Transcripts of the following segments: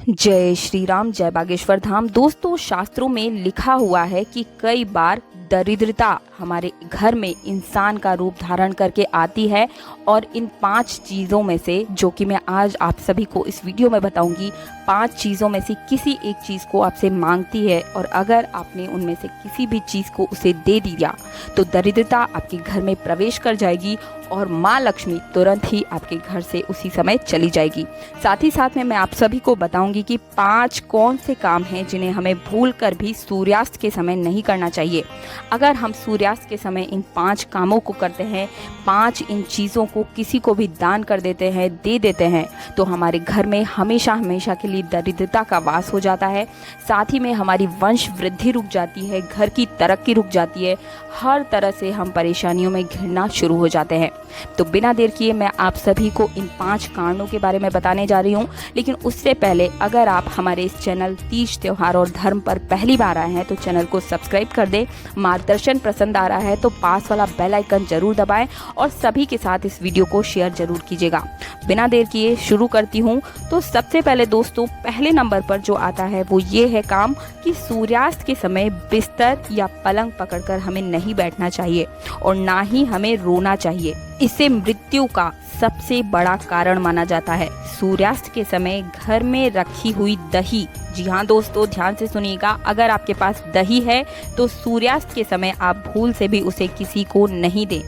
जय श्री राम, जय बागेश्वर धाम। दोस्तों, शास्त्रों में लिखा हुआ है कि कई बार दरिद्रता हमारे घर में इंसान का रूप धारण करके आती है और इन 5 चीज़ों में से, जो कि मैं आज आप सभी को इस वीडियो में बताऊंगी, 5 चीज़ों में से किसी एक चीज़ को आपसे मांगती है और अगर आपने उनमें से किसी भी चीज़ को उसे दे दिया तो दरिद्रता आपके घर में प्रवेश कर जाएगी और माँ लक्ष्मी तुरंत ही आपके घर से उसी समय चली जाएगी। साथ ही साथ में मैं आप सभी को बताऊंगी कि 5 कौन से काम हैं जिन्हें हमें भूल कर भी सूर्यास्त के समय नहीं करना चाहिए। अगर हम सूर्यास्त के समय इन 5 कामों को करते हैं, 5 इन चीज़ों को किसी को भी दान कर देते हैं, दे देते हैं, तो हमारे घर में हमेशा हमेशा के लिए दरिद्रता का वास हो जाता है। साथ ही में हमारी वंश वृद्धि रुक जाती है, घर की तरक्की रुक जाती है, हर तरह से हम परेशानियों में घिरना शुरू हो जाते हैं। तो बिना देर किए मैं आप सभी को इन 5 कारणों के बारे में बताने जा रही हूँ। लेकिन उससे पहले अगर आप हमारे इस चैनल तीज त्योहार और धर्म पर पहली बार आए हैं तो चैनल को सब्सक्राइब कर दें। मार्गदर्शन पसंद आ रहा है तो पास वाला बेल आइकन जरूर दबाएं और सभी के साथ इस वीडियो को शेयर जरूर कीजिएगा। बिना देर किए शुरू करती हूँ। तो सबसे पहले दोस्तों, पहले नंबर पर जो आता है वो ये है काम कि सूर्यास्त के समय बिस्तर या पलंग पकड़कर हमें नहीं बैठना चाहिए और ना ही हमें रोना चाहिए। इसे मृत्यु का सबसे बड़ा कारण माना जाता है। सूर्यास्त के समय घर में रखी हुई दही, जी हाँ दोस्तों, ध्यान से सुनिएगा, अगर आपके पास दही है तो सूर्यास्त के समय आप भूल से भी उसे किसी को नहीं दें।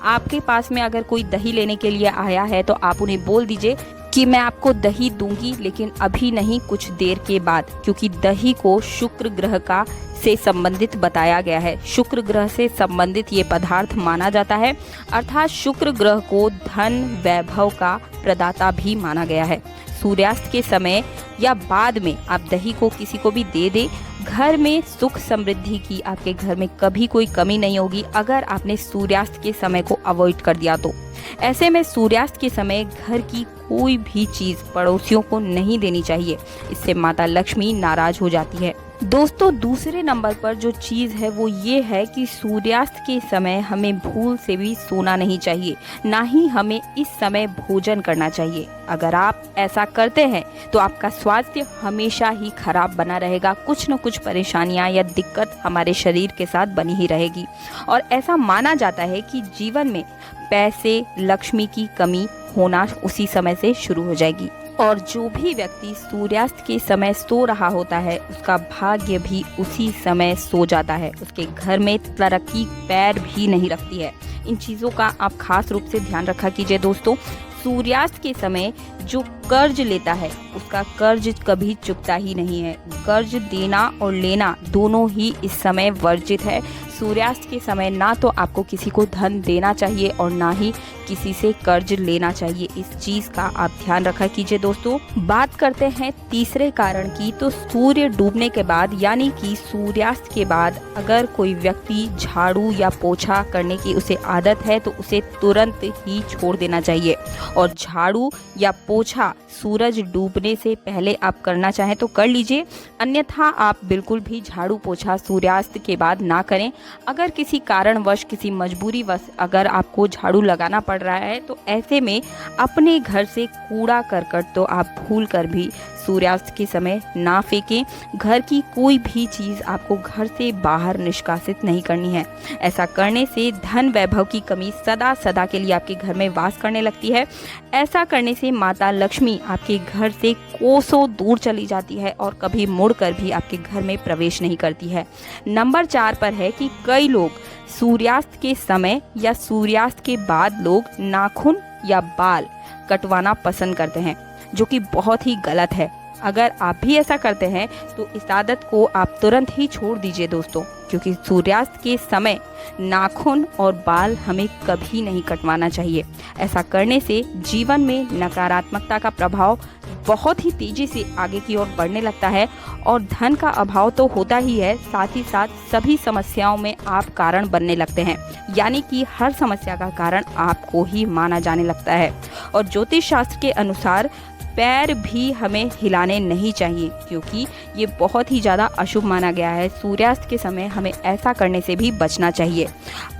आपके पास में अगर कोई दही लेने के लिए आया है तो आप उन्हें बोल दीजिए कि मैं आपको दही दूंगी, लेकिन अभी नहीं, कुछ देर के बाद, क्योंकि दही को शुक्र ग्रह का से संबंधित बताया गया है। शुक्र ग्रह से संबंधित ये पदार्थ माना जाता है, अर्थात शुक्र ग्रह को धन वैभव का प्रदाता भी माना गया है। सूर्यास्त के समय या बाद में आप दही को किसी को भी दे दे, घर में सुख समृद्धि की आपके घर में कभी कोई कमी नहीं होगी अगर आपने सूर्यास्त के समय को अवॉइड कर दिया तो। ऐसे में सूर्यास्त के समय घर की कोई भी चीज पड़ोसियों को नहीं देनी चाहिए, इससे माता लक्ष्मी नाराज हो जाती है। दोस्तों, दूसरे नंबर पर जो चीज़ है वो ये है कि सूर्यास्त के समय हमें भूल से भी सोना नहीं चाहिए, ना ही हमें इस समय भोजन करना चाहिए। अगर आप ऐसा करते हैं तो आपका स्वास्थ्य हमेशा ही खराब बना रहेगा, कुछ न कुछ परेशानियां या दिक्कत हमारे शरीर के साथ बनी ही रहेगी और ऐसा माना जाता है कि जीवन में पैसे, लक्ष्मी की कमी होना उसी समय से शुरू हो जाएगी। और जो भी व्यक्ति सूर्यास्त के समय सो रहा होता है उसका भाग्य भी उसी समय सो जाता है, उसके घर में तरक्की पैर भी नहीं रखती है। इन चीज़ों का आप खास रूप से ध्यान रखा कीजिए दोस्तों। सूर्यास्त के समय जो कर्ज लेता है उसका कर्ज कभी चुकता ही नहीं है। कर्ज देना और लेना दोनों ही इस समय वर्जित है। सूर्यास्त के समय ना तो आपको किसी को धन देना चाहिए और ना ही किसी से कर्ज लेना चाहिए। इस चीज का आप ध्यान रखा कीजिए दोस्तों। बात करते हैं तीसरे कारण की। तो सूर्य डूबने के बाद यानी कि सूर्यास्त के बाद अगर कोई व्यक्ति झाड़ू या पोछा करने की उसे आदत है तो उसे तुरंत ही छोड़ देना चाहिए और झाड़ू या पोछा सूरज डूबने से पहले आप करना चाहें तो कर लीजिए, अन्यथा आप बिल्कुल भी झाड़ू पोछा सूर्यास्त के बाद ना करें। अगर किसी कारणवश, किसी मजबूरी वश अगर आपको झाड़ू लगाना पड़ रहा है तो ऐसे में अपने घर से कूड़ा करकट तो आप भूल कर भी सूर्यास्त के समय ना फेंकें। घर की कोई भी चीज़ आपको घर से बाहर निष्कासित नहीं करनी है। ऐसा करने से धन वैभव की कमी सदा सदा के लिए आपके घर में वास करने लगती है। ऐसा करने से माता लक्ष्मी आपके घर से कोसों दूर चली जाती है और कभी मुड़कर भी आपके घर में प्रवेश नहीं करती है। नंबर 4 पर है कि कई लोग सूर्यास्त के समय या सूर्यास्त के बाद लोग नाखून या बाल कटवाना पसंद करते हैं, जो कि बहुत ही गलत है। अगर आप भी ऐसा करते हैं तो इस आदत को आप तुरंत ही छोड़ दीजिए दोस्तों, क्योंकि सूर्यास्त के समय नाखून और बाल हमें कभी नहीं कटवाना चाहिए। ऐसा करने से जीवन में नकारात्मकता का प्रभाव बहुत ही तेजी से आगे की ओर बढ़ने लगता है और धन का अभाव तो होता ही है, साथ ही साथ सभी समस्याओं में आप कारण बनने लगते हैं, यानी कि हर समस्या का कारण आपको ही माना जाने लगता है। और ज्योतिष शास्त्र के अनुसार पैर भी हमें हिलाने नहीं चाहिए, क्योंकि ये बहुत ही ज़्यादा अशुभ माना गया है। सूर्यास्त के समय हमें ऐसा करने से भी बचना चाहिए।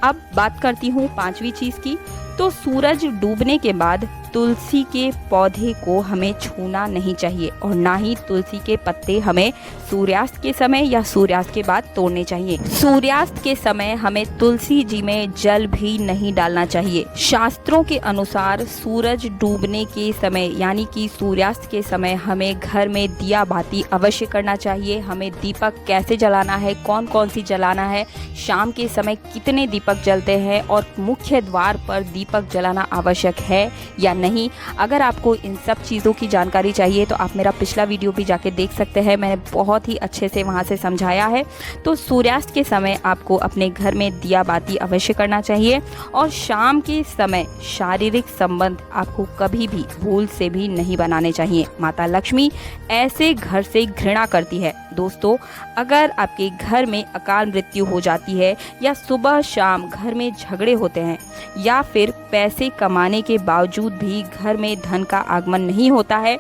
अब बात करती हूँ 5वीं चीज़ की। तो सूरज डूबने के बाद तुलसी के पौधे को हमें छूना नहीं चाहिए और ना ही तुलसी के पत्ते हमें सूर्यास्त के समय या सूर्यास्त के बाद तोड़ने चाहिए। सूर्यास्त के समय हमें तुलसी जी में जल भी नहीं डालना चाहिए। शास्त्रों के अनुसार सूरज डूबने के समय यानी कि सूर्यास्त के समय हमें घर में दिया बाती अवश्य करना चाहिए। हमें दीपक कैसे जलाना है, कौन कौन सी जलाना है, शाम के समय कितने दीपक जलते हैं और मुख्य द्वार पर दीपक जलाना आवश्यक है या नहीं। अगर आपको इन सब चीज़ों की जानकारी चाहिए तो आप मेरा पिछला वीडियो भी जाके देख सकते हैं, मैंने बहुत ही अच्छे से वहाँ से समझाया है। तो सूर्यास्त के समय आपको अपने घर में दिया बाती अवश्य करना चाहिए और शाम के समय शारीरिक संबंध आपको कभी भी भूल से भी नहीं बनाने चाहिए। माता लक्ष्मी ऐसे घर से घृणा करती है। दोस्तों, अगर आपके घर में अकाल मृत्यु हो जाती है या सुबह शाम घर में झगड़े होते हैं या फिर पैसे कमाने के बावजूद भी घर में धन का आगमन नहीं होता है,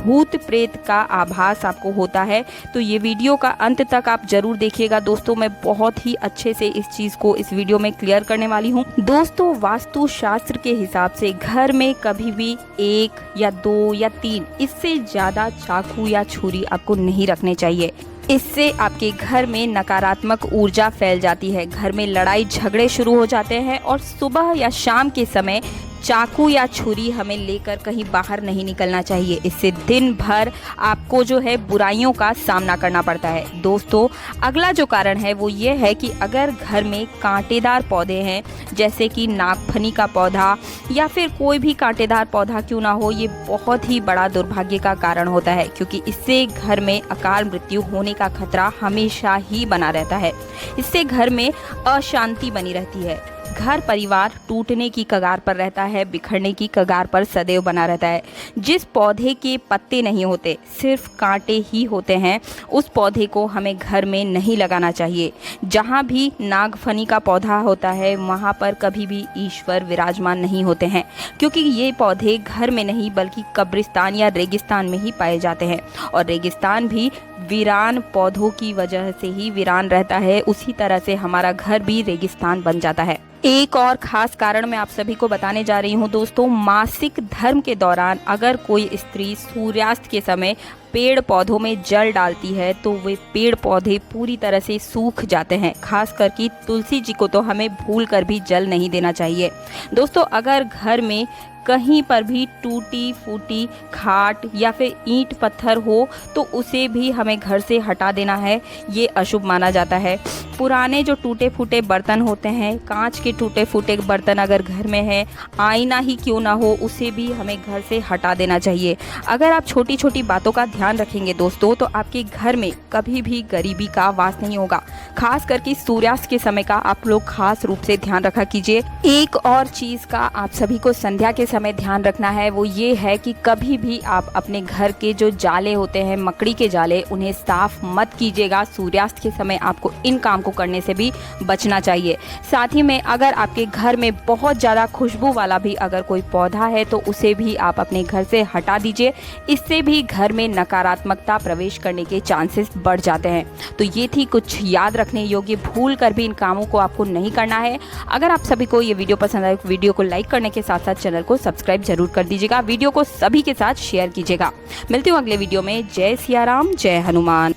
भूत प्रेत का आभास आपको होता है, तो ये वीडियो का अंत तक आप जरूर देखिएगा। दोस्तों, मैं बहुत ही अच्छे से इस चीज़ को इस वीडियो में क्लियर करने वाली हूँ। दोस्तों, वास्तु शास्त्र के हिसाब से घर में कभी भी 1 या 2 या 3 इससे ज़्यादा चाकू या छुरी आपको नहीं रखने चाहिए। इससे आपके घर में नकारात्मक ऊर्जा फैल जाती है, घर में लड़ाई झगड़े शुरू हो जाते हैं और सुबह या शाम के समय चाकू या छुरी हमें लेकर कहीं बाहर नहीं निकलना चाहिए। इससे दिन भर आपको जो है बुराइयों का सामना करना पड़ता है। दोस्तों, अगला जो कारण है वो ये है कि अगर घर में कांटेदार पौधे हैं, जैसे कि नागफनी का पौधा या फिर कोई भी कांटेदार पौधा क्यों ना हो, ये बहुत ही बड़ा दुर्भाग्य का कारण होता है, क्योंकि इससे घर में अकाल मृत्यु होने का खतरा हमेशा ही बना रहता है। इससे घर में अशांति बनी रहती है, घर परिवार टूटने की कगार पर रहता है, बिखरने की कगार पर सदैव बना रहता है। जिस पौधे के पत्ते नहीं होते, सिर्फ कांटे ही होते हैं, उस पौधे को हमें घर में नहीं लगाना चाहिए। जहाँ भी नागफनी का पौधा होता है वहाँ पर कभी भी ईश्वर विराजमान नहीं होते हैं, क्योंकि ये पौधे घर में नहीं बल्कि कब्रिस्तान या रेगिस्तान में ही पाए जाते हैं और रेगिस्तान भी वीरान पौधों की वजह से ही वीरान रहता है। उसी तरह से हमारा घर भी रेगिस्तान बन जाता है। एक और खास कारण मैं आप सभी को बताने जा रही हूँ। दोस्तों, मासिक धर्म के दौरान अगर कोई स्त्री सूर्यास्त के समय पेड़ पौधों में जल डालती है तो वे पेड़ पौधे पूरी तरह से सूख जाते हैं। खास करके तुलसी जी को तो हमें भूल कर भी जल नहीं देना चाहिए। दोस्तों, अगर घर में कहीं पर भी टूटी फूटी खाट या फिर ईंट पत्थर हो तो उसे भी हमें घर से हटा देना है, ये अशुभ माना जाता है। पुराने जो टूटे फूटे बर्तन होते हैं, कांच के टूटे फूटे बर्तन अगर घर में है, आईना ही क्यों ना हो, उसे भी हमें घर से हटा देना चाहिए। अगर आप छोटी छोटी बातों का ध्यान रखेंगे दोस्तों, तो आपके घर में कभी भी गरीबी का वास नहीं होगा। खास करके सूर्यास्त के समय का आप लोग खास रूप से ध्यान रखा कीजिए। एक और चीज़ का आप सभी को संध्या के समय ध्यान रखना है, वो ये है कि कभी भी आप अपने घर के जो जाले होते हैं, मकड़ी के जाले, उन्हें साफ मत कीजिएगा। सूर्यास्त के समय आपको इन काम को करने से भी बचना चाहिए। साथ ही में अगर आपके घर में बहुत ज़्यादा खुशबू वाला भी अगर कोई पौधा है तो उसे भी आप अपने घर से हटा दीजिए। इससे भी घर में नकारात्मकता प्रवेश करने के चांसेस बढ़ जाते हैं। तो ये थी कुछ याद रखने योग्य, भूल कर भी इन कामों को आपको नहीं करना है। अगर आप सभी को ये वीडियो पसंद आए, वीडियो को लाइक करने के साथ साथ चैनल को सब्सक्राइब जरूर कर दीजिएगा। वीडियो को सभी के साथ शेयर कीजिएगा। मिलती हूँ अगले वीडियो में। जय सिया राम, जय हनुमान।